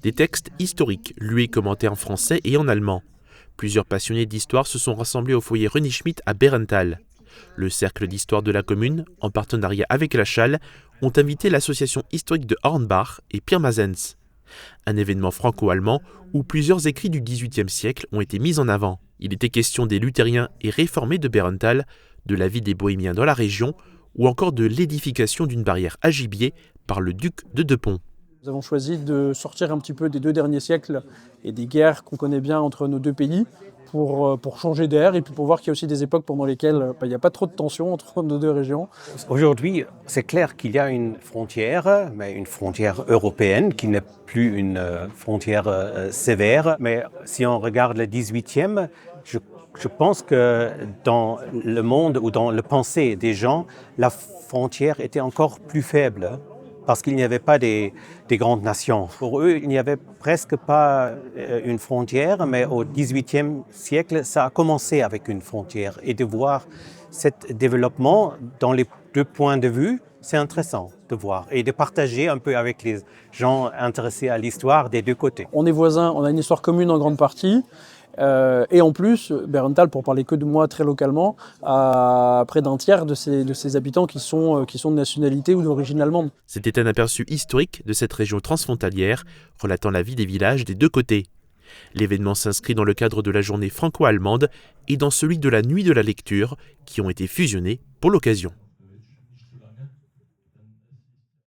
Des textes historiques, lus et commentés en français et en allemand. Plusieurs passionnés d'histoire se sont rassemblés au foyer René Schmitt à Bärental. Le Cercle d'histoire de la commune, en partenariat avec la Chale, ont invité l'association historique de Hornbach et Pirmasens. Un événement franco-allemand où plusieurs écrits du XVIIIe siècle ont été mis en avant. Il était question des luthériens et réformés de Bärental, de la vie des bohémiens dans la région, ou encore de l'édification d'une barrière à gibier par le duc de Deux-Ponts. Nous avons choisi de sortir un petit peu des 2 derniers siècles et des guerres qu'on connaît bien entre nos 2 pays pour changer d'air et puis pour voir qu'il y a aussi des époques pendant lesquelles il n'y a pas trop de tension entre nos 2 régions. Aujourd'hui, c'est clair qu'il y a une frontière, mais une frontière européenne qui n'est plus une frontière sévère. Mais si on regarde le 18e, je pense que dans le monde ou dans le pensée des gens, la frontière était encore plus faible. Parce qu'il n'y avait pas des grandes nations. Pour eux, il n'y avait presque pas une frontière, mais au XVIIIe siècle, ça a commencé avec une frontière. Et de voir ce développement dans les 2 points de vue, c'est intéressant de voir et de partager un peu avec les gens intéressés à l'histoire des 2 côtés. On est voisins, on a une histoire commune en grande partie. Et en plus, Bärental, pour parler que de moi très localement, a près d'un tiers de ses habitants qui sont de nationalité ou d'origine allemande. C'était un aperçu historique de cette région transfrontalière, relatant la vie des villages des 2 côtés. L'événement s'inscrit dans le cadre de la journée franco-allemande et dans celui de la nuit de la lecture, qui ont été fusionnés pour l'occasion.